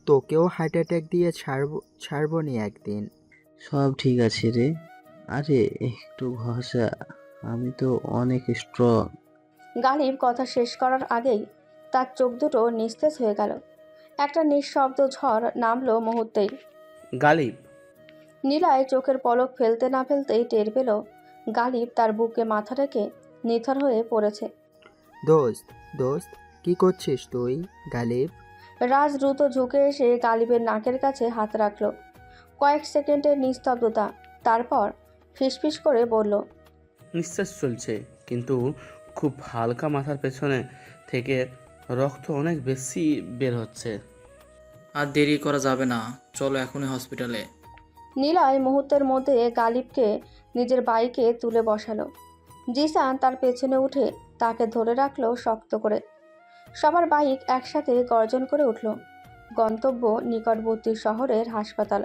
তোকেও heart attack দিয়ে ছাড়বো নি একদিন। সব ঠিক আছে রে। আরে একটু ঘষা, আমি তো অনেক স্ট্রং। গালিব কথা শেষ করার আগেই তার চোখ দুটো নিস্তেজ হয়ে গেল। একটা নিঃশব্দ ঝড় নামলো মুহূর্তেই। গালিব। নীলায় চোখের পলক ফেলতে না ফেলতেই টের পেল গালিব তার বুকে মাথা রেখে নিথর হয়ে পড়েছে। দোস্ত, দোস্ত, কি করছিস তুই? গালিব। রাজ দ্রুত ঝুঁকে এসে গালিবের নাকের কাছে হাত রাখল। কয়েক সেকেন্ডের নিস্তব্ধতা, তারপর ফিসফিস করে বলল, নিঃশ্বাস চলছে, কিন্তু খুব হালকা। মাথার পেছনে থেকে রক্ত অনেক বেশি বের হচ্ছে। আর দেরি করা যাবে না, চলো এখনই হসপিটালে। নীলয় মুহূর্তের মধ্যে গালিবকে নিজের বাইকে তুলে বসালো। জিসান তার পেছনে উঠে তাকে ধরে রাখলো শক্ত করে। সবার বাইক একসাথে গর্জন করে উঠল। গন্তব্য নিকটবর্তী শহরের হাসপাতাল।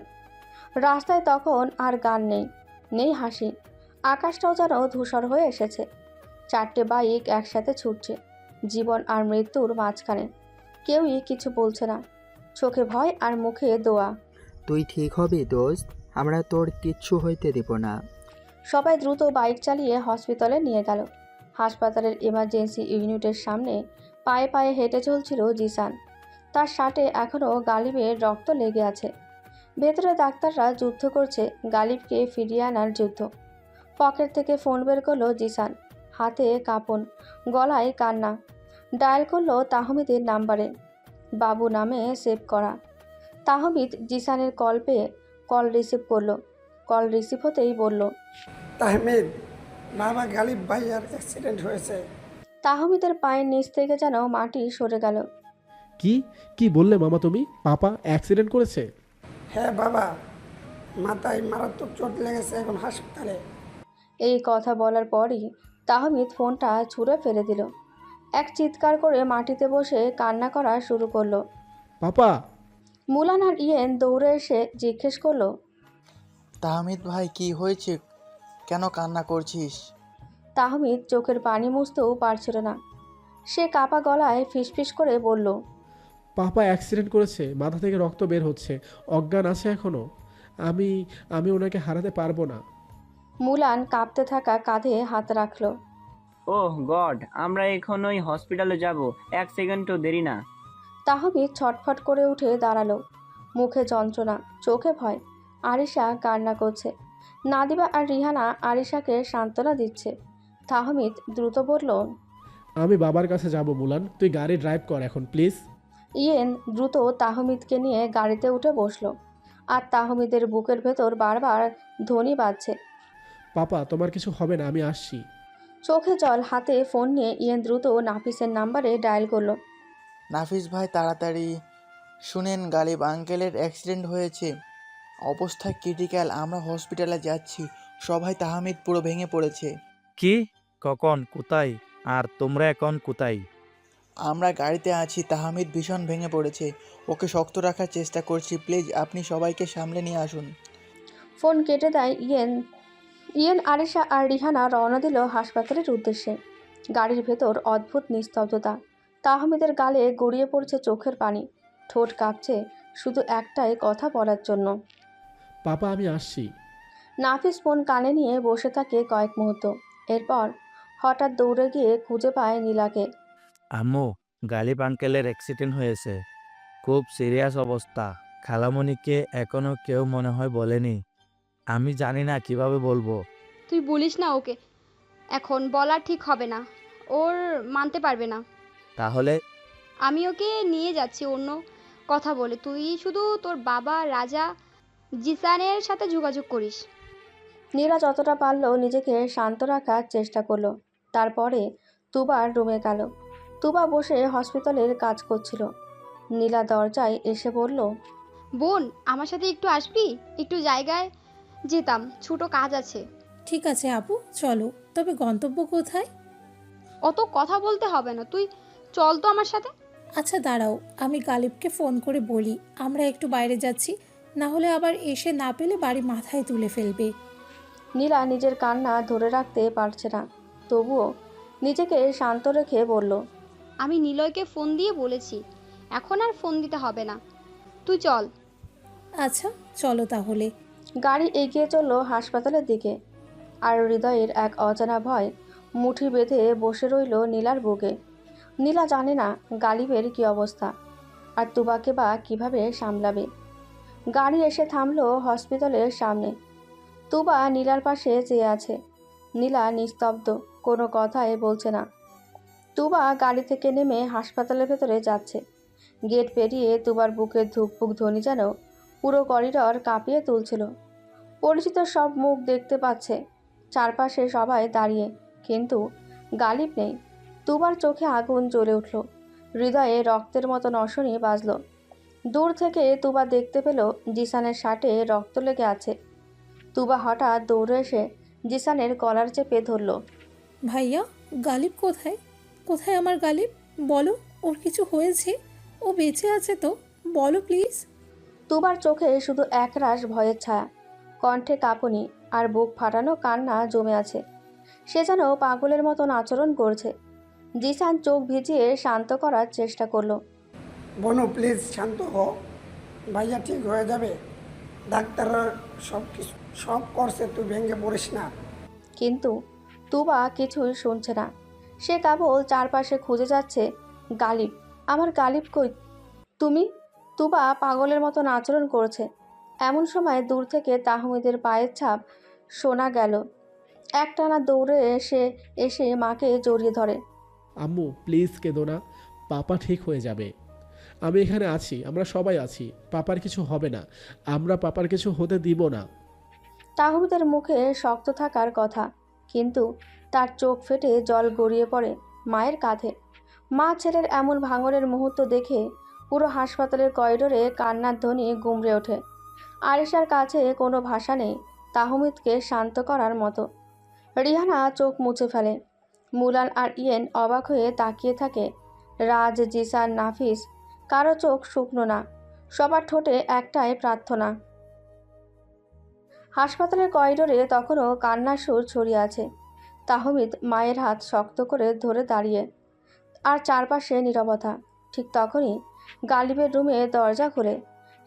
রাস্তায় তখন আর গান নেই, নেই হাসি। আকাশটাও যেন ধূসর হয়ে এসেছে। চারটে বাইক একসাথে ছুটছে, জীবন আর মৃত্যুর মাঝখানে। কেউই কিছু বলছে না, চোখে ভয় আর মুখে দোয়া। তুই ঠিক হবি দোস্ত, আমরা তোর কিচ্ছু হইতে দেব না। সবাই দ্রুত বাইক চালিয়ে হসপিটালে নিয়ে গেল। হাসপাতালের ইমার্জেন্সি ইউনিটের সামনে পায়ে পায়ে হেঁটে চলছিল জিসান। তার শার্টে এখনও গালিবের রক্ত লেগে আছে। ভেতরে ডাক্তাররা যুদ্ধ করছে, গালিবকে ফিরিয়ে আনার যুদ্ধ। পকেট থেকে ফোন বের করলো জিসান, হাতে কাঁপন, গলায় কান্না। ডায়াল করলো তাহমিদের নাম্বারে, বাবু নামে সেভ করা। তাহমিদ জিসানের কল পেয়ে কল রিসিভ করলো। কল রিসিভ হতেই বলল, তাহমিদ, বাবা গালিব ভাইয়ার অ্যাক্সিডেন্ট হয়েছে। তাহমিদের পায়ের নিচ থেকে যেন মাটি সরে গেল। কি কি বললে মামা তুমি? পাপা অ্যাক্সিডেন্ট করেছে? হ্যাঁ বাবা, মাথায় মারাত্মক চোট লেগেছে, এখন হাসপাতালে। এই কথা বলার পরই তাহমিদ ফোনটা ছুঁড়ে ফেলে দিল। এক চিৎকার করে মাটিতে বসে কান্না করা শুরু করলো। পাপা! মুলান আর ইয়েন দৌড়ে এসে জিজ্ঞেস করলো, তাহমিদ ভাই, কি হয়েছে? কেন কান্না করছিস? তাহমিদ চোখের পানি মুছতেও পারছিল না। সে কাপা গলায় ফিসফিস করে বলল, পাপা অ্যাক্সিডেন্ট করেছে, মাথা থেকে রক্ত বের হচ্ছে, অজ্ঞান আছে এখনো। আমি আমি ওনাকে হারাতে পারবো না। মুলান কাঁপতে থাকা কাঁধে হাত রাখল। ওহ গড, আমরা এখনই হসপিটালে যাব, এক সেকেন্ডও দেরি না। তাহমিদ ছটফট করে উঠে দাঁড়ালো, মুখে যন্ত্রণা, চোখে ভয়। আরিশা কান্না করছে। নাদিবা আর রিহানা আরিশাকে সান্ত্বনা দিচ্ছে। তাহমিদ দ্রুত বলল, আমি বাবার কাছে যাব। মুলান, তুই গাড়ি ড্রাইভ কর এখন প্লিজ। ইয়েন দ্রুত তাহমিদকে নিয়ে গাড়িতে উঠে বসলো। আর তাহমিদের বুকের ভেতর বারবার ধ্বনি বাজছে, পাপা তোমার কিছু হবে না, আমি আসছি। চোখে জল, হাতে ফোন নিয়ে ইয়েন দ্রুত নাফিসের নাম্বারে ডায়াল করলো। নাফিস ভাই, তাড়াতাড়ি শুনেন, গালিব আঙ্কেলের অ্যাক্সিডেন্ট হয়েছে, অবস্থা ক্রিটিক্যাল। আমরা হসপিটালে যাচ্ছি। সবাই তাহমিদ পুরো ভেঙে পড়েছে। কি? কখন? কোথায়? আর তোমরা এখন কোথায়? আমরা গাড়িতে আছি। তাহমিদ ভীষণ ভেঙে পড়েছে, ওকে শক্ত রাখার চেষ্টা করছি। প্লিজ আপনি সবাইকে সামলে নিয়ে আসুন। ফোন কেটে দেয় ইয়েন। ইয়েন, আরিশা আর রিহানা রওনা দিল হাসপাতালের উদ্দেশ্যে। গাড়ির ভেতর অদ্ভুত নিস্তব্ধতা। তাহমিদের গালে গড়িয়ে পড়ছে চোখের পানি, ঠোঁট কাঁপছে শুধু একটাই কথা বলার জন্য, পাপা আমি আসছি। নাফিস ফোন কানে নিয়ে বসে থাকে কয়েক মুহূর্ত। এরপর হঠাৎ দৌড়ে গিয়ে খুঁজে পায় নীলাকে। আম্মু, গালিব আঙ্কেলের অ্যাক্সিডেন্ট হয়েছে, খুব সিরিয়াস অবস্থা। খালামণিকে এখনো কেউ মনে হয় বলেনি। আমি জানি না কিভাবে বলবো। তুই বলিস না ওকে, এখন বলা ঠিক হবে না, ওর মানতে পারবে না। তাহলে? আমি ওকে নিয়ে যাচ্ছি অন্য কথা বলে, তুই শুধু তোর বাবা রাজা জিসানের সাথে যোগাযোগ করিস। নীলা যতটা পারল নিজেকে শান্ত রাখার চেষ্টা করলো। তারপরে তুবার রুমে গেল। তুবা বসে হসপিটালের কাজ করছিল। নীলা দরজায় এসে বলল, বোন, আমার সাথে একটু আসবি? একটু জায়গায় যেতাম, ছোট কাজ আছে। ঠিক আছে আপু, চলো। তবে গন্তব্য কোথায়? অত কথা বলতে হবে না, তুই চল তো আমার সাথে। আচ্ছা দাঁড়াও, আমি গালিবকে ফোন করে বলি আমরা একটু বাইরে যাচ্ছি, না হলে আবার এসে না পেলে বাড়ি মাথায় তুলে ফেলবে। নীলা নিজের কান্না ধরে রাখতে পারছে না, তবুও নিজেকে শান্ত রেখে বলল, আমি নিলয়কে ফোন দিয়ে বলেছি, এখন আর ফোন দিতে হবে না, তুই চল। আচ্ছা চলো তাহলে। গাড়ি এগিয়ে চলল হাসপাতালের দিকে। আর হৃদয়ের এক অজানা ভয় মুঠি বেঁধে বসে রইল নীলার বুকে। নীলা জানে না গালিবের কী অবস্থা, আর তুবাকে বা কীভাবে সামলাবে। গাড়ি এসে থামলো হসপিটালের সামনে। তুবা নীলার পাশে চেয়ে আছে। নীলা নিস্তব্ধ, কোনো কথাই বলছে না। তুবা গাড়ি থেকে নেমে হাসপাতালের ভেতরে যাচ্ছে। গেট পেরিয়ে তুবার বুকের ধুকপুক ধ্বনি যেন পুরো করিডর কাঁপিয়ে তুলছিল। পরিচিত সব মুখ দেখতে পাচ্ছে, চারপাশে সবাই দাঁড়িয়ে, কিন্তু গালিব নেই। তুবার চোখে আগুন জ্বলে উঠল, হৃদয়ে রক্তের মতো নশনি বাজল। দূর থেকে তুবা দেখতে পেল জিসানের শার্টে রক্ত লেগে আছে। তুবা হঠাৎ দৌড়ে এসে জিসানের কলার চেপে ধরল। ভাইয়া, গালিব কোথায়? কোথায় আমার গালিব? বলো, ওর কিছু হয়েছে? ও বেঁচে আছে তো? বলো প্লিজ। তুবার চোখে শুধু একরাশ ভয়ের ছায়া, কণ্ঠে কাঁপুনি আর বুক ফাটানো কান্না জমে আছে। সে যেন পাগলের মতন আচরণ করছে। জিসান চোখ ভিজিয়ে শান্ত করার চেষ্টা করলো। বনু প্লিজ শান্ত হও, ভাইয়া ঠিক হয়ে যাবে, ডাক্তাররা সব করছে, তুই ভেঙে পড়িস না। কিন্তু তুবা কিছুই শুনছে না। সে কেবল চারপাশে খুঁজে যাচ্ছে। গালিব, আমার গালিব কই? তুমি? তুবা পাগলের মতন আচরণ করছে। এমন সময় দূর থেকে তাহমিদের পায়ের ছাপ শোনা গেল। একটানা দৌড়ে এসে মাকে জড়িয়ে ধরে। আম্মু প্লিজ কেঁদো না, পাপা ঠিক হয়ে যাবে। আমি এখানে আছি, আমরা সবাই আছি, পাপার কিছু হবে না, আমরা পাপার কিছু হতে দিব না। তাহমিদের মুখে শক্ত থাকার কথা, কিন্তু তার চোখ ফেটে জল গড়িয়ে পড়ে মায়ের কাঁধে। মা ছেলের এমন ভাঙনের মুহূর্ত দেখে পুরো হাসপাতালের করিডোরে কান্নার ধ্বনি গুমড়ে ওঠে। আরিশার কাছে কোনো ভাষা নেই তাহমিদকে শান্ত করার মতো। রিহানা চোখ মুছে ফেলে। মুলান আর ইয়েন অবাক হয়ে তাকিয়ে থাকে। রাজ, জিসান, নাফিস, কারো চোখ শুকনো না, সবার ঠোঁটে একটাই প্রার্থনা। হাসপাতালের করিডোরে তখনও কান্নার সুর ছড়িয়ে আছে। তাহমিদ মায়ের হাত শক্ত করে ধরে দাঁড়িয়ে, আর চারপাশে নীরবতা। ঠিক তখনই গালিবের রুমে দরজা খুলে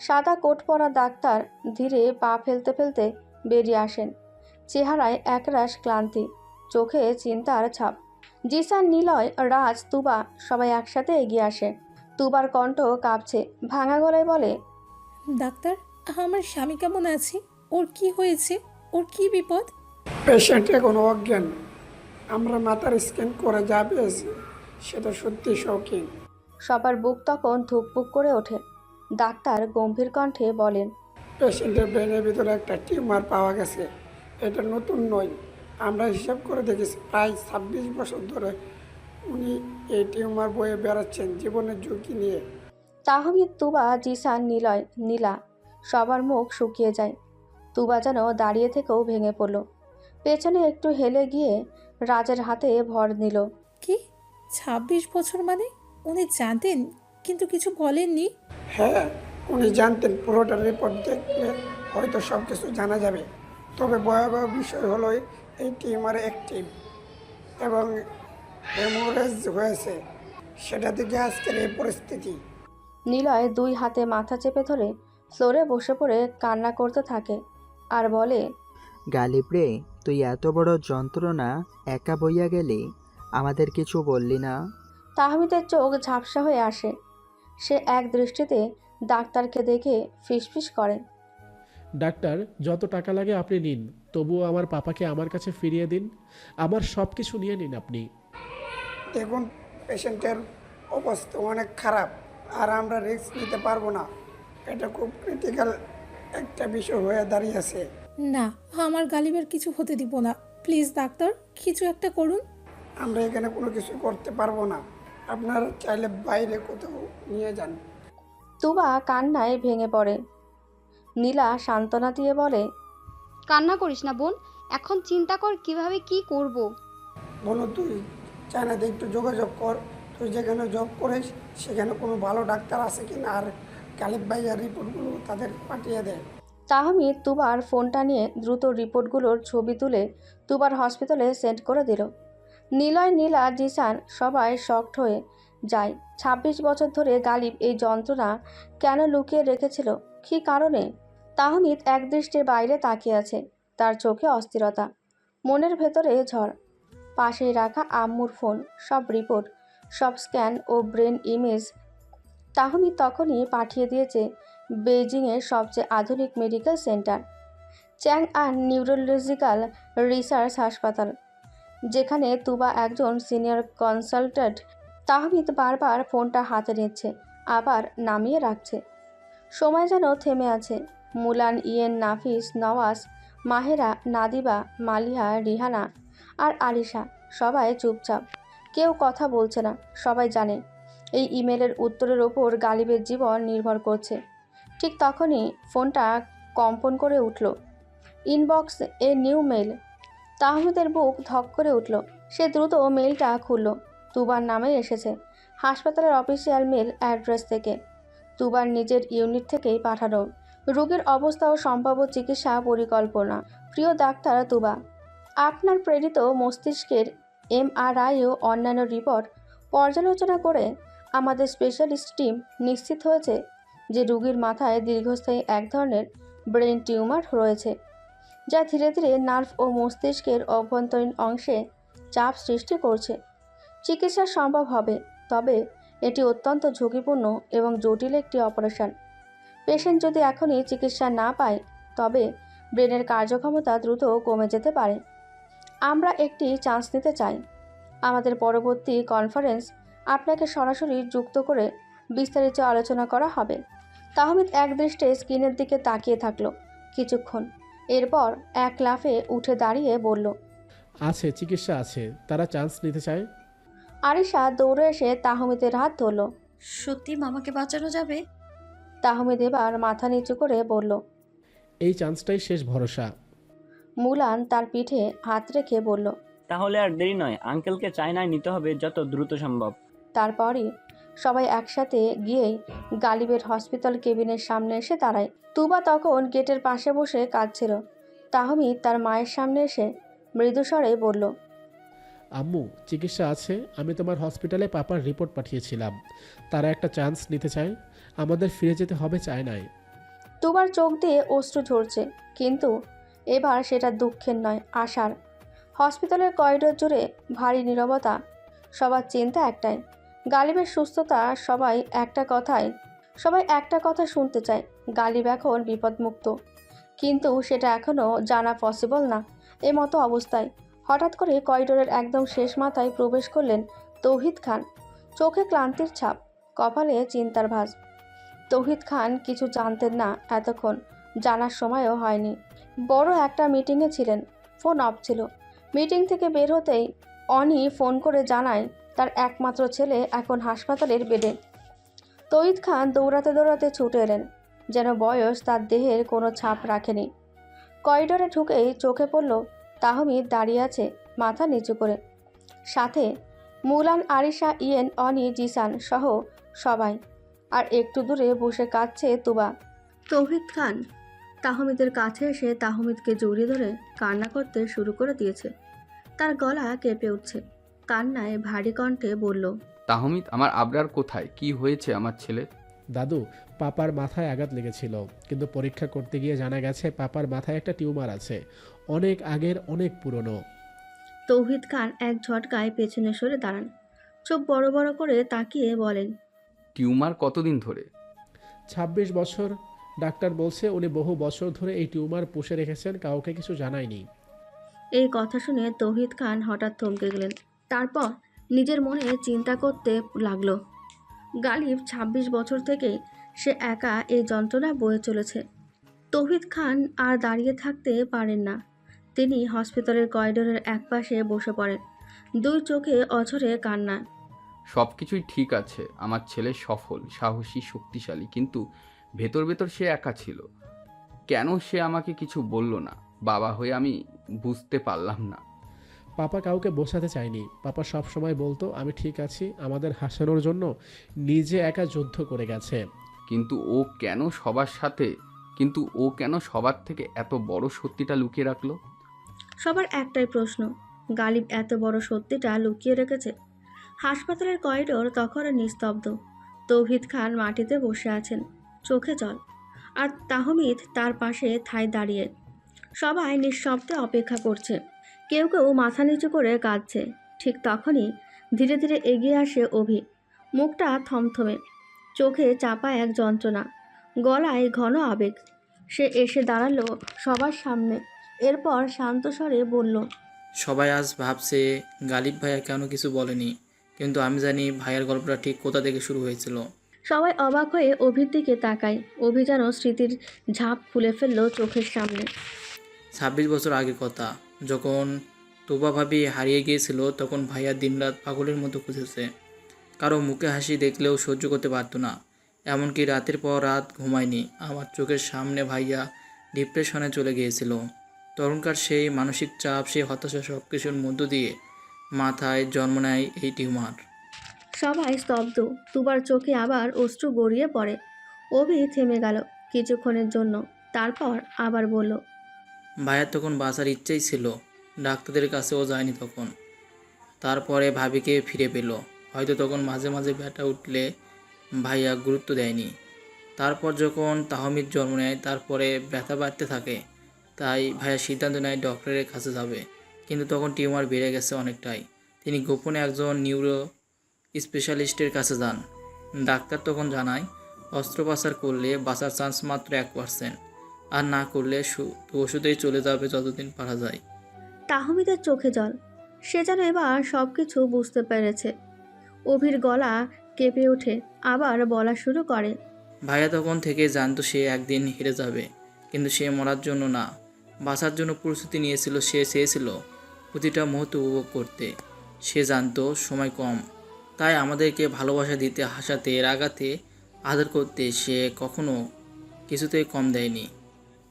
সাদা কোট পরা ডাক্তার ধীরে পা ফেলতে ফেলতে বেরিয়ে আসেন। চেহারায় একরাশ ক্লান্তি, চোখে চিন্তার ছাপ। জিসান, নিলয়, রাজ, তুবা সবাই একসাথে এগিয়ে আসে। তুবার কণ্ঠ কাঁপছে, ভাঙা গলায় বলে, ডাক্তার, আমার স্বামী কেমন আছে? ওর কি হয়েছে? ওর কি বিপদ? পেশেন্ট এখন অজ্ঞান, আমরা মাথার স্ক্যান করে যা পেয়েছি সেটা সত্যি শৌখিন। সবার বুক তখন ধুকপুক করে ওঠে। ডাক্তার গম্ভীর কণ্ঠে বলেন, পেশেন্টের ব্রেনের ভিতরে একটা টিউমার পাওয়া গেছে, এটা নতুন নয়। আমরা হিসাব করে দেখেছি প্রায় 26 বছর ধরে উনি এই টিউমার বয়ে বেড়াচ্ছেন জীবনের ঝুঁকি নিয়ে। তাহমিদ, তুবা, জিসান, নিলয়, নীলা সবার মুখ শুকিয়ে যায়। তুবা যেন দাঁড়িয়ে থেকেও ভেঙে পড়ল। পেছনে একটু হেলে গিয়ে রাজের হাতে ভর নিল। কি 26 বছর মানে? উনি জানতেন কিন্তু কিছু বলেননি? হ্যাঁ, উনি জানতেন, পুরোটা রিপোর্ট দেখলে হয়তো সব কিছু জানা যাবে। তবে ভয়াবহ বিষয় হলো এই টিউমার অ্যাক্টিভ এবং হেমোরেজ হয়েছে, সেটা থেকে আজকের এই পরিস্থিতি। নিলয় দুই হাতে মাথা চেপে ধরে ফ্লোরে বসে পড়ে কান্না করতে থাকে আর বলে, গালিব রে, তুই এত বড় যন্ত্রণা একা বইয়া গেলি, আমাদের কিছু বললি না? তাহমিদের চোখ ঝাপসা হয়ে আসে। সে এক দৃষ্টিতে ডাক্তারকে দেখে ফিসফিস করে, ডাক্তার, যত টাকা লাগে আপনি নিন, তবুও আমার পাপাকে আমার কাছে ফিরিয়ে দিন। আমার সব কিছু নিয়ে নিন আপনি। দেখুন, পেশেন্টের অবস্থা অনেক খারাপ, আর আমরা রিস্ক নিতে পারবো না। এটা খুব ক্রিটিক্যাল একটা বিষয় হয়ে দাঁড়িয়েছে। না, আমার গালিবের কিছু হতে দিব না। প্লিজ ডাক্তার, কিছু একটা করুন। আমরা এখানে কোনো কিছু করতে পারবো না, আপনারা চাইলে বাইরে কোথাও নিয়ে যান। তুবা কান্নায় ভেঙে পড়ে। নীলা সান্ত্বনা দিয়ে বলে, কান্না করিস না বোন, এখন চিন্তা কর কিভাবে কি করব। বলো, তুই চায়নাতে একটু যোগাযোগ কর, তুই যেখানে জব করিস সেখানে কোনো ভালো ডাক্তার আছে কিনা, আর গালিব ভাইয়ার রিপোর্টগুলো তাদের পাঠিয়ে দেয়। তাহমিদ তুবার ফোনটা নিয়ে দ্রুত রিপোর্টগুলোর ছবি তুলে তুবার হসপিটালে সেন্ড করে দিল। নিলয়, নীলা, জিসান সবাই শকড হয়ে যায়। ২৬ বছর ধরে গালিব এই যন্ত্রণা কেন লুকিয়ে রেখেছিল, কী কারণে? তাহমিদ একদৃষ্টির বাইরে তাকিয়ে আছে, তার চোখে অস্থিরতা, মনের ভেতরে ঝড়। পাশেই রাখা আম্মুর ফোন, সব রিপোর্ট, সব স্ক্যান ও ব্রেন ইমেজ তাহমিদ তখনই পাঠিয়ে দিয়েছে বেইজিংয়ের সবচেয়ে আধুনিক মেডিকেল সেন্টার, চ্যাং আন নিউরোলজিক্যাল রিসার্চ হাসপাতাল, যেখানে তুবা একজন সিনিয়র কনসালট্যান্ট। তাহমিদ বারবার ফোনটা হাতে নিচ্ছে, আবার নামিয়ে রাখছে। সময় যেন থেমে আছে। মুলান, ইয়েন, নাফিস, নওয়াজ, মাহেরা, নাদিবা, মালিহা, রিহানা আর আলিশা সবাই চুপচাপ, কেউ কথা বলছে না। সবাই জানে এই ইমেলের উত্তরের ওপর গালিবের জীবন নির্ভর করছে। ঠিক তখনই ফোনটা কম্পন করে উঠল। ইনবক্স এ নিউ মেল। তাহমিদের বুক ধক করে উঠল। সে দ্রুত মেলটা খুলল। তুবার নামে এসেছে, হাসপাতালের অফিসিয়াল মেল অ্যাড্রেস থেকে, তুবার নিজের ইউনিট থেকেই পাঠানো। রোগীর অবস্থা ও সম্ভাব্য চিকিৎসা পরিকল্পনা। প্রিয় ডাক্তার তুবা, আপনার প্রেরিত মস্তিষ্কের MRI ও অন্যান্য রিপোর্ট পর্যালোচনা করে আমাদের স্পেশালিস্ট টিম নিশ্চিত হয়েছে যে রোগীর মাথায় দীর্ঘস্থায়ী এক ধরনের ব্রেন টিউমার রয়েছে, যা ধীরে ধীরে নার্ভ ও মস্তিষ্কের অভ্যন্তরীণ অংশে চাপ সৃষ্টি করছে। চিকিৎসা সম্ভব হবে, তবে এটি অত্যন্ত ঝুঁকিপূর্ণ এবং জটিল একটি অপারেশন। পেশেন্ট যদি এখনই চিকিৎসা না পায়, তবে ব্রেনের কার্যক্ষমতা দ্রুত কমে যেতে পারে। আমরা একটি চান্স নিতে চাই। আমাদের পরবর্তী কনফারেন্স আপনাকে সরাসরি যুক্ত করে বিস্তারিত আলোচনা করা হবে। তাহমিদ একদৃষ্টে স্ক্রিনের দিকে তাকিয়ে থাকলো কিছুক্ষণ, এরপর এক লাফে উঠে দাঁড়িয়ে বলল, আছে, চিকিৎসা আছে, তারা চান্স নিতে চায়। আরিশা দৌড়ে এসে তাহমিদের হাত ধরল। সত্যি মামাকে বাঁচানো যাবে? তাহমিদ এবার মাথা নিচু করে বলল, এই চান্সটাই শেষ ভরসা। মুলান তার পিঠে হাত রেখে বলল, তাহলে আর দেরি নয়, আঙ্কেলকে চায়নায় নিতে হবে যত দ্রুত সম্ভব। তারপরই সবাই একসাথে গিয়েই গালিবের হসপিটাল কেবিনের সামনে এসে দাঁড়ায়। তুবা তখন গেটের পাশে বসে কাঁদছিল। তাহমিদ তার মায়ের সামনে এসে মৃদুস্বরে বলল, আম্মু, চিকিৎসা আছে। আমি তোমার হসপিটালে পাপার রিপোর্ট পাঠিয়েছিলাম, তারা একটা চান্স নিতে চায়। আমাদের ফিরে যেতে হবে চায়নায়। তুবার চোখ দিয়ে অশ্রু ঝরছে, কিন্তু এবার সেটা দুঃখের নয়, আশার। হসপিটালের করিডোর জুড়ে ভারী নীরবতা। সবার চিন্তা একটাই, গালিবের সুস্থতা। সবাই একটা কথা শুনতে চায়, গালিব এখন বিপদমুক্ত। কিন্তু সেটা এখনও জানা পসিবল না। মতো অবস্থায় হঠাৎ করে করিডোরের একদম শেষ মাথায় প্রবেশ করলেন তৌহিদ খান। চোখে ক্লান্তির ছাপ, কপালে চিন্তার ভাঁজ। তৌহিদ খান কিছু জানতেন না এতক্ষণ, জানার সময়ও হয়নি। বড় একটা মিটিংয়ে ছিলেন, ফোন অফ ছিল। মিটিং থেকে বের হতেই অনি ফোন করে জানায় তার একমাত্র ছেলে এখন হাসপাতালের বেডে। তৌহিদ খান দৌড়াতে দৌড়াতে ছুটে এলেন, যেন বয়স তার দেহের কোনো ছাপ রাখেনি। করিডোরে ঢুকেই চোখে পড়ল তাহমিদ দাঁড়িয়ে আছে মাথা নিচু করে, সাথে মুলান, আরিশা, ইয়েন, অনি, জিসান সহ সবাই। আর একটু দূরে বসে কাঁদছে তুবা। তৌহিদ খান তাহমিদের কাছে এসে তাহমিদকে জড়িয়ে ধরে কান্না করতে শুরু করে দিয়েছে। তার গলা কেঁপে উঠছে, কান্নায় ভারী কণ্ঠে বলল, তাহমিদ, আমার আবরার কোথায়? কি হয়েছে আমার ছেলে? দাদু, পাপার মাথায় আঘাত লেগেছিল, কিন্তু পরীক্ষা করতে গিয়ে জানা গেছে পাপার মাথায় একটা টিউমার আছে, অনেক আগের, অনেক পুরনো। তৌহিদ খান এক ঝটকায় পেছনে সরে দাঁড়ান, চোখ বড় বড় করে তাকিয়ে বলেন, টিউমার কতদিন ধরে? 26 বছর। ডাক্তার বলছে উনি বহু বছর ধরে এই টিউমার পুষে রেখেছেন, কাউকে কিছু জানায়নি। এই কথা শুনে তৌহিদ খান হঠাৎ থমকে গেলেন। তারপর নিজের মনে চিন্তা করতে লাগলো। গালিব 26 বছর থেকে সে একা এই যন্ত্রণা বয়ে চলেছে। তৌহিদ খান আর দাঁড়িয়ে থাকতে পারেন না। তিনি হসপিটালের করিডোরের একপাশে বসে পড়েন, দুই চোখে অঝরে কান্না। সব কিছুই ঠিক আছে, আমার ছেলে সফল, সাহসী, শক্তিশালী, কিন্তু ভেতর ভেতর সে একা ছিল। কেন সে আমাকে কিছু বলল না? বাবা হয়ে আমি বুঝতে পারলাম না। পাপা কাউকে বোঝাতে চায়নি। পাপা সব সময় বলতো আমি ঠিক আছি, আমাদের হাসানোর জন্য নিজে একা যুদ্ধ করে গেছে। কিন্তু ও কেন সবার থেকে এত বড় সত্যিটা লুকিয়ে রাখলো? সবার একটাই প্রশ্ন, গালিব এত বড় সত্যিটা লুকিয়ে রেখেছে হাসপাতালের করিডোর তখনও নিস্তব্ধ। তৌহিদ খান মাটিতে বসে আছেন, চোখে জল, আর তাহমিদ তার পাশে ঠায় দাঁড়িয়ে। সবাই নিঃশব্দে অপেক্ষা করছে, কেউ কেউ মাথা নিচু করে কাঁদছে। ঠিক তখনই ধীরে ধীরে এগিয়ে আসে অভি, মুখটা থমথমে, চোখে চাপা এক যন্ত্রণা, গলায় ঘন আবেগ। সে এসে দাঁড়ালো সবার সামনে, এরপর শান্ত স্বরে বলল, সবাই আজ ভাবছে গালিব ভাইয়া কেন কিছু বলেনি, কিন্তু আমি জানি ভাইয়ার গল্পটা ঠিক কোথা থেকে শুরু হয়েছিল। সবাই অবাক হয়ে অভির দিকে তাকায়। অভি যেন স্মৃতির ঝাঁপ খুলে ফেললো চোখের সামনে। 26 বছর আগের কথা, যখন তোবা ভাবি হারিয়ে গিয়েছিল, তখন ভাইয়া দিনরাত পাগলের মতো খুঁজেছে। কারো মুখে হাসি দেখলেও সহ্য করতে পারতো না, এমনকি রাতের পর রাত ঘুমায়নি। আমার চোখের সামনে ভাইয়া ডিপ্রেশনে চলে গিয়েছিল। তখনকার সেই মানসিক চাপ, সেই হতাশা, সব কিছুর মধ্য দিয়ে মাথায় জন্ম নেয় এই টিউমার। সবাই স্তব্ধ। তুবার চোখে আবার অশ্রু গড়িয়ে পড়ে। অভি থেমে গেল কিছুক্ষণের জন্য, তারপর আবার বলল, ভাইয়ার তখন বাঁচার ইচ্ছেই ছিল, ডাক্তারদের কাছেও যায়নি তখন। তারপরে ভাবিকে ফিরে পেল। হয়তো তখন মাঝে মাঝে ব্যথা উঠলে ভাইয়া গুরুত্ব দেয়নি। তারপর যখন তাহমিদ জন্ম নেয়, তারপরে ব্যথা বাড়তে থাকে। তাই ভাইয়া সিদ্ধান্ত নেয় ডক্টরের কাছে যাবে। কিন্তু তখন টিউমার বেড়ে গেছে অনেকটাই। তিনি গোপনে একজন নিউরো স্পেশালিস্টের কাছে যান। ডাক্তার তখন জানায়, অস্ত্রোপচার করলে বাঁচার চান্স মাত্র 1%, আর না করলে ওষুধেই চলে যাবে যতদিন পারা যায়। তাহমিদের চোখে জল। সে যেন এবার সব কিছু বুঝতে পেরেছে। অভির গলা কেঁপে ওঠে, আবার বলা শুরু করে, ভাইয়া তখন থেকে জানতো সে একদিন হেরে যাবে, কিন্তু সে মরার জন্য না, বাঁচার জন্য প্রস্তুতি নিয়েছিল। সে চেয়েছিল প্রতিটা মুহূর্ত উপভোগ করতে। সে জানতো সময় কম, তাই আমাদেরকে ভালোবাসা দিতে, হাসাতে, রাগাতে, আদর করতে সে কখনো কিছুতেই কম দেয়নি।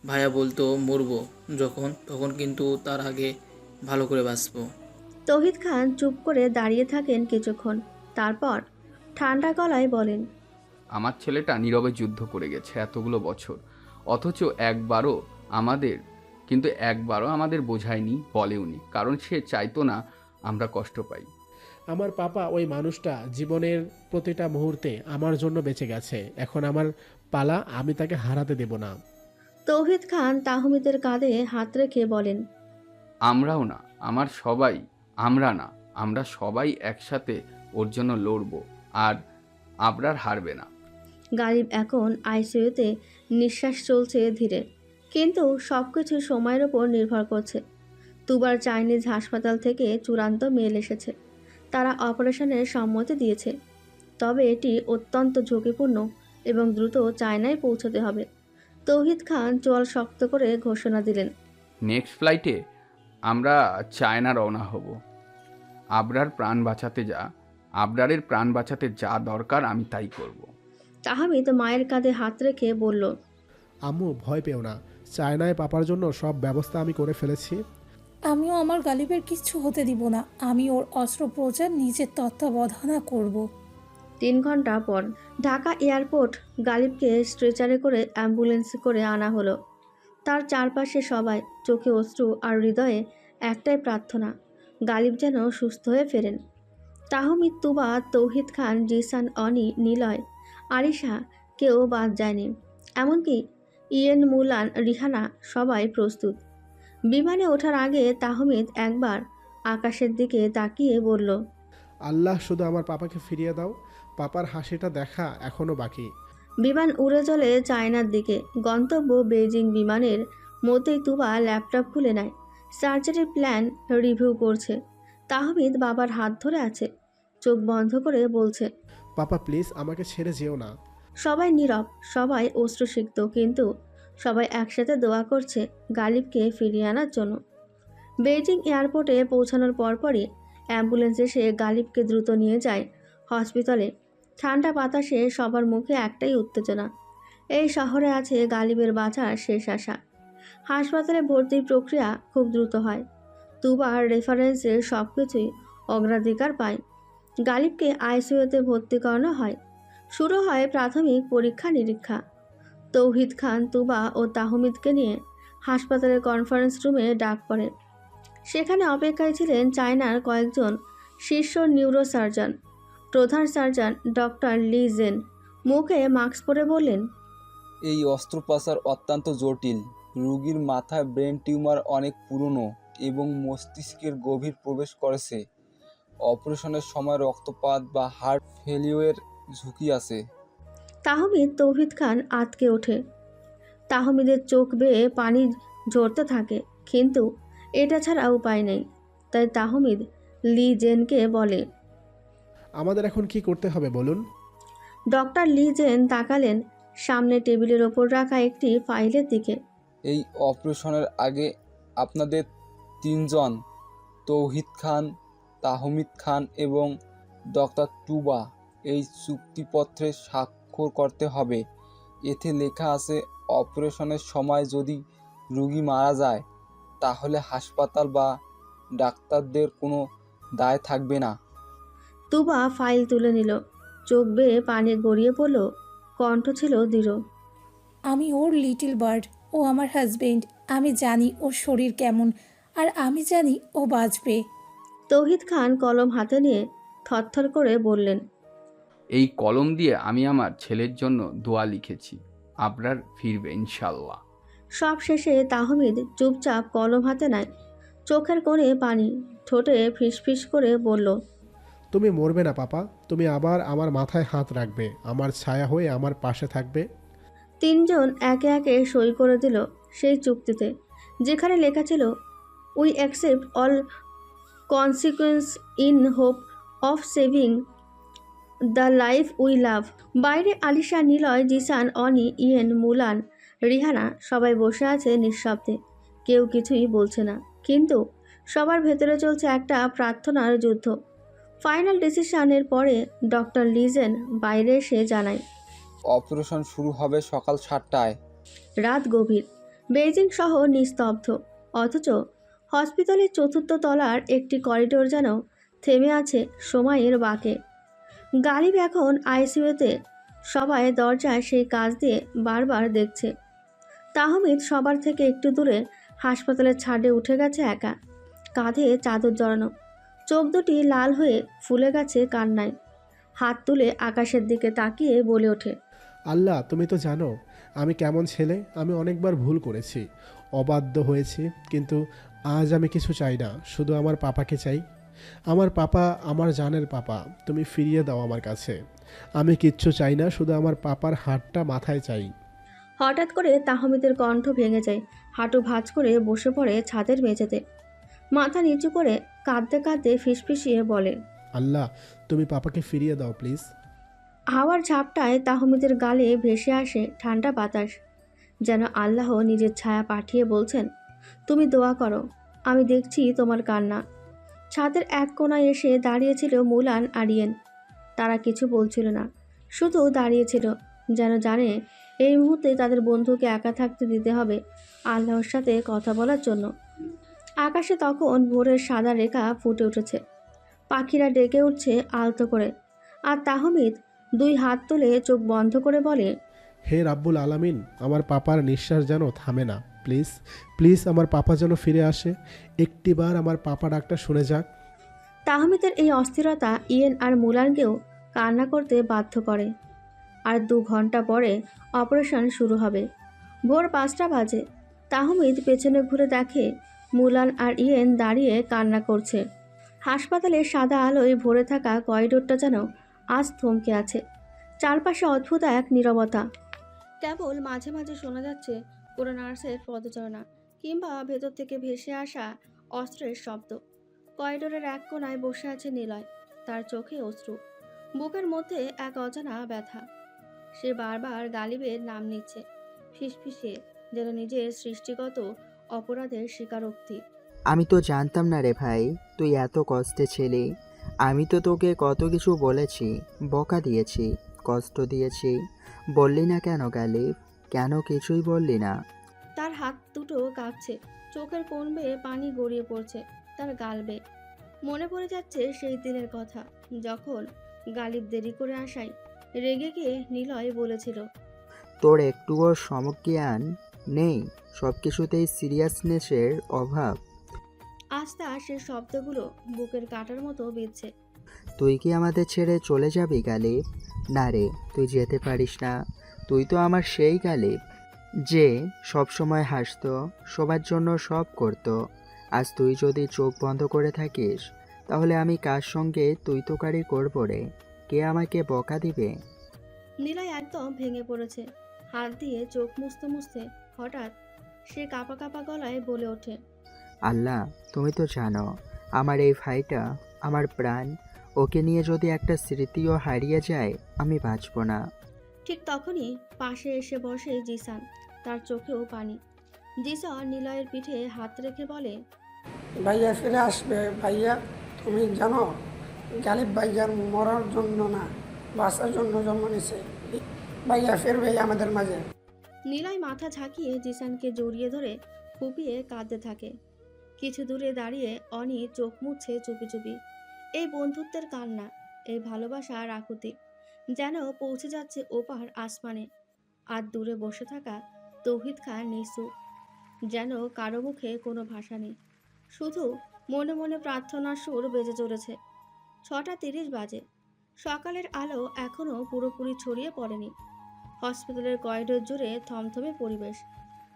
ভাইয়া বলতো মরবো যখন তখন, কিন্তু তার আগে ভালো করে বাঁচবো। তৌহিদ খান চুপ করে দাঁড়িয়ে থাকেন কিছুক্ষণ, তারপর ঠান্ডা গলায় বলেন, আমার ছেলেটা নীরবে যুদ্ধ করে গেছে এতগুলো বছর, অথচ একবারও আমাদের বোঝায়নি, বলেওনি, কারণ সে চাইতো না আমরা কষ্ট পাই। আমার পাপা ওই মানুষটা জীবনের প্রতিটা মুহূর্তে আমার জন্য বেঁচে গেছে। এখন আমার পালা, আমি তাকে হারাতে দেব না। তৌহিদ খান তাহমিদের কাঁধে হাত রেখে বলেন, আমরাও না, আমরা সবাই একসাথে ওর জন্য লড়বো, আর আবরার হারবে না। গালিব এখন আইসিইউতে, নিঃশ্বাস চলছে ধীরে, কিন্তু সব কিছু সময়ের ওপর নির্ভর করছে। তুবার চাইনিজ হাসপাতাল থেকে চূড়ান্ত মেল এসেছে, তারা অপারেশনের সম্মতি দিয়েছে। তবে এটি অত্যন্ত ঝুঁকিপূর্ণ এবং দ্রুত চায়নায় পৌঁছতে হবে। তৌহিদ খান চোয়াল শক্ত করে ঘোষণা দিলেন, নেক্সট ফ্লাইটে আমরা চায়না রওনা হব। আবরারের প্রাণ বাঁচাতে যা দরকার আমি তাই করব। তাহমিদ মায়ের কাঁধে হাত রেখে বলল, আম্মু ভয় পেও না, চায়নায় পাপার জন্য সব ব্যবস্থা আমি করে ফেলেছি। আমিও আমার গালিবের কিচ্ছু হতে দিব না। আমি ওর অস্ত্রোপচার নিজের তত্ত্বাবধানে করব। 3 ঘন্টা পর ঢাকা এয়ারপোর্ট। গালিবকে স্ট্রেচারে করে অ্যাম্বুলেন্সে করে আনা হলো। তার চারপাশে সবাই, চোখে অশ্রু আর হৃদয়ে একটাই প্রার্থনা, গালিব যেন সুস্থ হয়ে ফেরেন। তাহমিদ, তুবা, তৌহিদ খান, জিসান, অনি, নিলয়, আরিশা কেউ বাদ যায়নি। এমনকি ইয়েন, মুলান, রিহানা সবাই প্রস্তুত। বিমানে ওঠার আগে তাহমিদ একবার আকাশের দিকে তাকিয়ে বলল, আল্লাহ শুধু আমার পাপাকে ফিরিয়ে দাও, পাপার হাসিটা দেখা এখনো বাকি। বিমান উড়ে চলে চায়নার দিকে। গন্তব্য বেজিং। বিমানের মধ্যেই তুবা ল্যাপটপ খুলে নেয়, সার্জারির প্ল্যান রিভিউ করছে। তাহমিদ বাবার হাত ধরে আছে, চোখ বন্ধ করে বলছে, পাপা প্লিজ আমাকে ছেড়ে যেও না। সবাই নীরব, সবাই অশ্রুসিক্ত, কিন্তু সবাই একসাথে দোয়া করছে গালিবকে ফিরিয়ে আনার জন্য। বেইজিং এয়ারপোর্টে পৌঁছানোর পরপরই অ্যাম্বুলেন্স এসে গালিবকে দ্রুত নিয়ে যায় হসপিটালে। ঠান্ডা বাতাসে সবার মুখে একটাই উত্তেজনা, এই শহরে আছে গালিবের বাঁচার শেষ আশা। হাসপাতালে ভর্তির প্রক্রিয়া খুব দ্রুত হয়। তুবার রেফারেন্সে সব কিছুই অগ্রাধিকার পায়। গালিবকে আইসিইউতে ভর্তি করানো হয়। শুরু হয় প্রাথমিক পরীক্ষা নিরীক্ষা। তৌহিদ খান, তুবা ও তাহমিদকে নিয়ে হাসপাতালের কনফারেন্স রুমে ডাক পড়ে। সেখানে অপেক্ষায় ছিলেন চায়নার কয়েকজন শীর্ষ নিউরোসার্জন প্রধান সার্জন ডক্টর লি জেন মুখে মাস্ক পরে বললেন, এই অস্ত্রোপচার অত্যন্ত জটিল। রোগীর মাথায় ব্রেন টিউমার অনেক পুরনো এবং মস্তিষ্কের গভীর প্রবেশ করেছে। অপারেশনের সময় রক্তপাত বা হার্ট ফেলিওরের ঝুঁকি আছে। তাহমিদ তৌহিদ খান আটকে ওঠে। তাহমিদের চোখ বেয়ে পানি ঝরতে থাকে, কিন্তু এটা ছাড়া উপায় নেই। তাই তাহমিদ লি জেনকে বলে, আমাদের এখন কি করতে হবে বলুন? ডক্টর লি জেন তাকালেন সামনে টেবিলের ওপর রাখা একটি ফাইলের দিকে। এই অপারেশনের আগে আপনাদের তিনজন, তৌহিদ খান, তাহমিদ খান এবং ডক্টর টুবা, এই চুক্তিপত্রে স্বাক্ষর করতে হবে। এতে লেখা আছে অপারেশনের সময় যদি রোগী মারা যায় তাহলে হাসপাতাল বা ডাক্তারদের কোনো দায় থাকবে না। তুবা ফাইল তুলে নিল, চোখ বেয়ে পানি গড়িয়ে পড়ল, কণ্ঠ ছিল দৃঢ়। আমি ওর লিটল বার্ড, ও আমার হাজবেন্ড। আমি জানি ওর শরীর কেমন, আর আমি জানি ও বাঁচবে। তৌহিদ খান কলম হাতে নিয়ে থরথর করে বললেন, এই কলম দিয়ে আমি আমার ছেলের জন্য দোয়া লিখেছি। আপনার ফিরবে ইনশাল্লাহ। সব শেষে তাহমিদ চুপচাপ কলম হাতে নেয়, চোখের কোণে পানি, ঠোঁটে ফিসফিস করে বলল, তুমি মরবে না পাপা, তুমি আবার আমার মাথায় হাত রাখবে, আমার ছায়া হয়ে আমার পাশে থাকবে। তিনজন একে একে সই করে দিল সেই চুক্তিতে, যেখানে লেখা ছিল, we accept all consequence in hope of saving the life we love. বাইরে আলিশা, নিলয়, জিসান, অনি, ইয়েন, মুলান, রিহানা সবাই বসে আছে নিঃশব্দে, কেউ কিছুই বলছে না, কিন্তু সবার ভেতরে চলছে একটা প্রার্থনার যুদ্ধ। ফাইনাল ডিসিশনের পরে ডক্টর লিজেন বাইরে এসে জানায়, অপারেশন শুরু হবে সকাল 7টায়। রাত গভীর, বেইজিং শহর নিস্তব্ধ, অথচ হসপিটালের চতুর্থ তলার একটি করিডোর যেন থেমে আছে সময়ের বাঁকে। গালিব এখন আইসিইউতে, সবাই দরজায় সেই কাজ দিয়ে বারবার দেখছে। তাহমিদ সবার থেকে একটু দূরে হাসপাতালের ছাদে উঠে গেছে একা, কাঁধে চাদর জড়ানো, চোখ দুটি লাল হয়ে ফুলে গেছে কান্নায়। হাত তুলে আকাশের দিকে তাকিয়ে বলে ওঠে, আল্লাহ, তুমি তো জানো আমি কেমন ছেলে। আমি অনেকবার ভুল করেছি, অবাধ্য হয়েছি, কিন্তু আজ আমি কিছু চাই না, শুধু আমার পাপাকে চাই। আমার পাপা, আমার জানের পাপা, তুমি ফিরিয়ে দাও আমার কাছে। আমি কিচ্ছু চাই না, শুধু আমার পাপার হাতটা মাথায় চাই। হঠাৎ করে তাহমিদের কণ্ঠ ভেঙে যায়, হাঁটু ভাঁজ করে বসে পড়ে ছাদের মেঝেতে, মাথা নিচু করে কাঁদতে কাঁদতে ফিসফিসিয়ে বলে, আল্লাহ, তুমি পাপাকে ফিরিয়ে দাও প্লিজ। হাওয়ার ঝাপটায় তাহমিদের গালে ভেসে আসে ঠান্ডা বাতাস, যেন আল্লাহ নিজের ছায়া পাঠিয়ে বলছেন, তুমি দোয়া করো, আমি দেখছি তোমার কান্না। ছাদের এক কোণায় এসে দাঁড়িয়েছিল মুলান আর ইয়েন। তারা কিছু বলছিল না, শুধু দাঁড়িয়েছিল, যেন জানে এই মুহূর্তে তাদের বন্ধুকে একা থাকতে দিতে হবে আল্লাহর সাথে কথা বলার জন্য। আকাশে তখন ভোরের সাদা রেখা ফুটে উঠেছে, পাখিরা ডেকে উঠছে আলতো করে, আর তাহমিদ দুই হাত তুলে চোখ বন্ধ করে বলে, হে রাব্বুল আলামিন, আমার পাপার নিঃশ্বাস যেন থামে না, প্লিজ প্লিজ, আমার পাপা যেন ফিরে আসে, একটিবার আমার পাপা ডাকটা শুনে যাক। তাহমিদের এই অস্থিরতা ইয়েন আর মুলানকেও কান্না করতে বাধ্য করে। আর 2 ঘন্টা পরে অপারেশন শুরু হবে। ভোর 5টা বাজে। তাহমিদ পেছনে ঘুরে দেখে মুলান আর ইয়েন দাঁড়িয়ে কান্না করছে। হাসপাতালের সাদা আলোয় ভরে থাকা করিডোরটা যেন আজ থমকে আছে, চারপাশে অদ্ভুত এক নীরবতা। কেবল মাঝে মাঝে শোনা যাচ্ছে কোনো নার্সের পদচারণা, কিংবা ভেতর থেকে ভেসে আসা অস্ত্রের শব্দ। করিডোরের এক কোণায় বসে আছে নিলয়, তার চোখে অশ্রু, বুকের মধ্যে এক অজানা ব্যথা। সে বারবার গালিবের নাম নিচ্ছে, ফিসফিসিয়ে, যেন নিজের সৃষ্টিগত অপরাধের স্বীকারোক্তি। আমি তো জানতাম না রে ভাই, তুই এত কষ্টে ছিলি। আমি তো তোকে কত কিছু বলেছি, বকা দিয়েছি, কষ্ট দিয়েছি, বললি না কেন গালিব? কেন কিছুই বললি না? তার হাত দুটো কাঁপছে, চোখের কোণ বেয়ে পানি গড়িয়ে পড়ছে তার গাল বেয়ে। মনে পড়ে যাচ্ছে সেই দিনের কথা, যখন গালিব দেরি করে আসায় রেগে গিয়ে নিলয় বলেছিল, তোর একটুও সমজ্ঞান নেই, সব কিছুতেই সিরিয়াসনেসের অভাব। আস্তে সে শব্দগুলো বুকের কাটার মতো বিঁধছে। তুই কি আমাদের ছেড়ে চলে যাবি গালিব? না রে, তুই যেতে পারিস না। তুই তো আমার সেই গালিব যে সব সময় হাসতো, সবার জন্য সব করত। আজ তুই যদি চোখ বন্ধ করে থাকিস, তাহলে আমি কার সঙ্গে তুই তোকারি করবো রে? কে আমাকে বকা দিবে? নিলয় একদম ভেঙে পড়েছে। হাত দিয়ে চোখ মুছতে মুছতে হঠাৎ সে কাঁপা কাঁপা গলায় বলে ওঠে, আল্লাহ, তুমি তো জানো আমার এই ভাইটা আমার প্রাণ। ওকে নিয়ে যদি একটা স্মৃতিও হারিয়ে যায়, আমি বাঁচব না। ঠিক তখনই পাশে এসে বসে জিসান, তার চোখেও পানি। জিসান নিলয়ের পিঠে হাত রেখে বলে, ভাইয়া ফিরে আসবে। ভাইয়া, তুমি জানো গালিব ভাইয়ার মরার জন্য না, বাঁচার জন্য জন্ম নিছে। ভাইয়া ফিরবে আমাদের মাঝে। নিলয় মাথা ঝাঁকিয়ে জিসানকে জড়িয়ে ধরে ফুপিয়ে কাঁদতে থাকে। কিছু দূরে দাঁড়িয়ে অনি চোখ মুছছে চুপি চুপি। এই বন্ধুত্বের কান্না, এই ভালোবাসার আকুতি যেন পৌঁছে যাচ্ছে ওপার আসমানে। আর দূরে বসে থাকা তৌহিদ খান নিঃসুপ, যেন কারো মুখে কোনো ভাষা নেই, শুধু মনে মনে প্রার্থনার সুর বেজে চলেছে। 6:30 বাজে। সকালের আলো এখনও পুরোপুরি ছড়িয়ে পড়েনি। হসপিটালের করিডোর জুড়ে থমথমে পরিবেশ।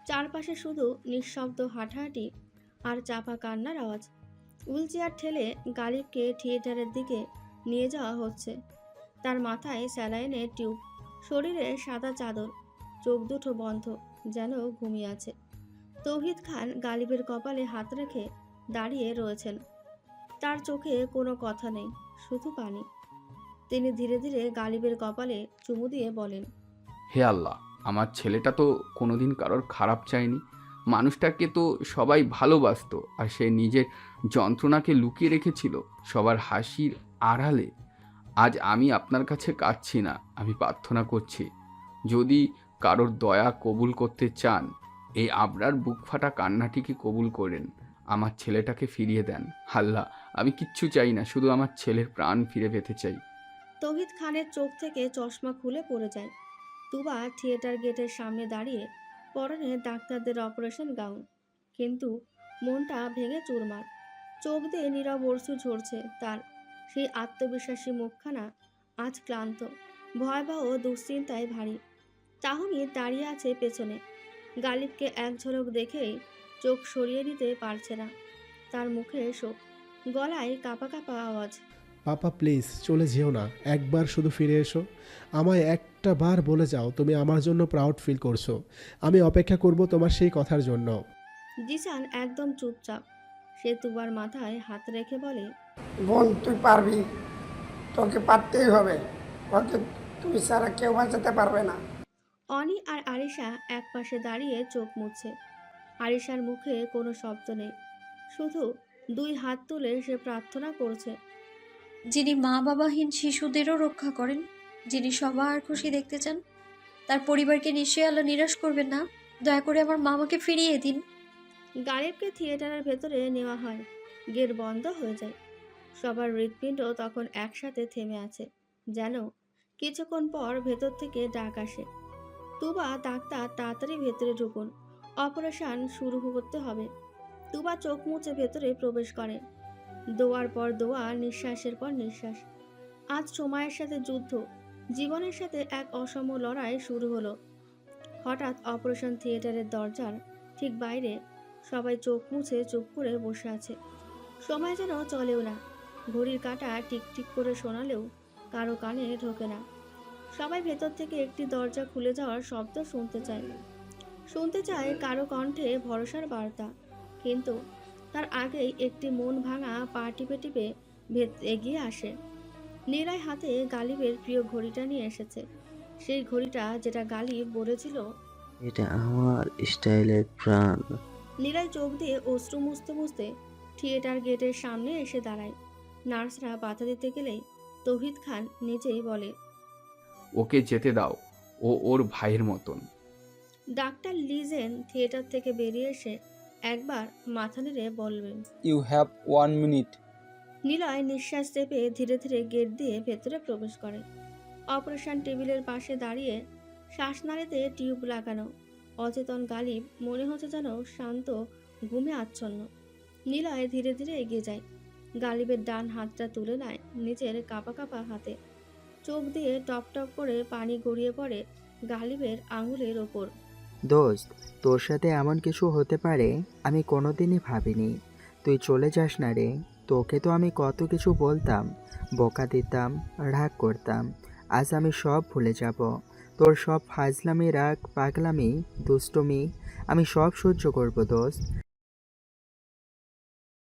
চারপাশে শুধু নিঃশব্দ হাঁটাহাঁটি আর চাপা কান্নার আওয়াজ। হুইলচেয়ার ঠেলে গালিবকে থিয়েটারের দিকে নিয়ে যাওয়া হচ্ছে। তার মাথায় স্যালাইনের টিউব, শরীরে সাদা চাদর, চোখ দুটো বন্ধ, যেন ঘুমিয়ে আছে। তৌহিদ খান গালিবের কপালে হাত রেখে দাঁড়িয়ে রয়েছেন। তার চোখে কোনো কথা নেই, শুধু পানি। তিনি ধীরে ধীরে গালিবের কপালে চুমু দিয়ে বলেন, হে আল্লাহ, আমার ছেলেটা তো কোনোদিন কারোর খারাপ চায়নি। মানুষটাকে তো সবাই ভালোবাসতো, আর সে নিজের যন্ত্রণাকে লুকিয়ে রেখেছিল সবার হাসির আড়ালে। আজ আমি আপনার কাছে কাঁদছি না, আমি প্রার্থনা করছি, যদি কারোর দয়া কবুল করতে চান, এই আবরার বুক ফাটা কান্নাটিকে কবুল করেন। আমার ছেলেটাকে ফিরিয়ে দেন আল্লাহ। আমি কিচ্ছু চাই না, শুধু আমার ছেলের প্রাণ ফিরে পেতে চাই। তৌহিদ খানের চোখ থেকে চশমা খুলে পড়ে যায়। তুবা থিয়েটার গেটের সামনে দাঁড়িয়ে, পরনে ডাক্তারদের অপারেশন গাউন, কিন্তু মনটা ভেঙে চুরমার। চোখ দিয়ে নীরব অশ্রু ঝরছে তার। সেই আত্মবিশ্বাসী মুখখানা আজ ক্লান্ত, ভয়াবহ দুশ্চিন্তায় ভারী। তাহমিদ দাঁড়িয়ে আছে পেছনে। গালিবকে এক ঝলক দেখেই চোখ সরিয়ে নিতে পারছে না। তার মুখে শোক, গলায় কাঁপা কাঁপা আওয়াজ। পাপা প্লিজ চলে যেও না, একবার শুধু ফিরে এসো। আমায় একটা বার বলে যাও তুমি আমার জন্য প্রাউড ফিল করছো। আমি অপেক্ষা করব তোমার সেই কথার জন্য। জিসান একদম চুপচাপ। সে তুবার মাথায় হাত রেখে বলে, বোন, তুই পারবি, তোকে পারতেই হবে। ওকে তুই ছাড়া কেউ বাঁচাতে পারবে না। অনি আর আরিশা এক পাশে দাঁড়িয়ে চোখ মুছছে। আরিশার মুখে কোনো শব্দ নেই, শুধু দুই হাত তুলে সে প্রার্থনা করছে। যিনি মা বাবাহীন শিশুদেরও রক্ষা করেন, যিনি সবার খুশি দেখতে চান, তার পরিবারকে নিশ্চয়ই আল্লাহ নিরাশ করবেন না। দয়া করে আমার মামাকে ফিরিয়ে দিন। গালিবকে থিয়েটারের ভেতরে নেওয়া হয়। গেট বন্ধ হয়ে যায়। সবার হৃৎপিণ্ড তখন একসাথে থেমে আছে, যেন কিছুক্ষণ পর ভেতর থেকে ডাক আসে, তুবা ডাক্তার তাড়াতাড়ি ভেতরে ঢুকুন, অপারেশন শুরু করতে হবে। তুবা চোখ মুছে ভেতরে প্রবেশ করে। দোয়ার পর দোয়া, নিঃশ্বাসের পর নিঃশ্বাস। আজ সময়ের সাথে যুদ্ধ, জীবনের সাথে এক অসম লড়াই শুরু হলো। হঠাৎ অপারেশন থিয়েটারের দরজার ঠিক বাইরে সবাই চোখ মুছে চুপ করে বসে আছে। সময় যেন চলেও না। ঘড়ির কাঁটা টিকটিক করে শোনালেও কারো কানে ঢোকে না। সবাই ভেতর থেকে একটি দরজা খুলে যাওয়ার শব্দ শুনতে চায় কারো কণ্ঠে ভরসার বার্তা। কিন্তু তার আগেই একটি মন ভাঙা পা টিপে টিপে এগিয়ে আসে। নীরায় হাতে গালিবের প্রিয় ঘড়িটা নিয়ে এসেছে। সেই ঘড়িটা যেটা গালিব বলেছিল, এটা আমার স্টাইলের প্রাণ। নীরায় চোখ দিয়ে অশ্রু মুছতে মুছতে থিয়েটার গেটের সামনে এসে দাঁড়ায়। নার্সরা বাধা দিতে গেলেই তৌহিদ খান নিজেই বলে, ওকে যেতে দাও, ও ওর ভাইয়ের মতন। ডাক্তার লিজেন থিয়েটার থেকে বেরিয়ে এসে একবার মাথা নেড়ে বলবেন, ইউ হ্যাভ 1 মিনিট। নিলয় নিঃশ্বাস চেপে ধীরে ধীরে গেট দিয়ে ভেতরে প্রবেশ করে। অপারেশন টেবিলের পাশে দাঁড়িয়ে শ্বাসনালীতে টিউব লাগানো অচেতন গালিব মনে হচ্ছে যেন শান্ত ঘুমে আচ্ছন্ন। নিলয় ধীরে ধীরে এগিয়ে যায়। গালিবের ডান হাতটা তুলে নেয় নিজের কাঁপা কাঁপা হাতে। চোখ দিয়ে টপ টপ করে পানি গড়িয়ে পড়ে গালিবের আঙুলের ওপর। দোস্ত, তোর সাথে এমন কিছু হতে পারে আমি কোনোদিনই ভাবিনি। তুই চলে যাস না রে। তোকে তো আমি কত কিছু বলতাম, বকা দিতাম, রাগ করতাম। আজ আমি সব ভুলে যাব। তোর সব ফাজলামি, রাগ, পাগলামি, দুষ্টুমি আমি সব সহ্য করব দোস্ত।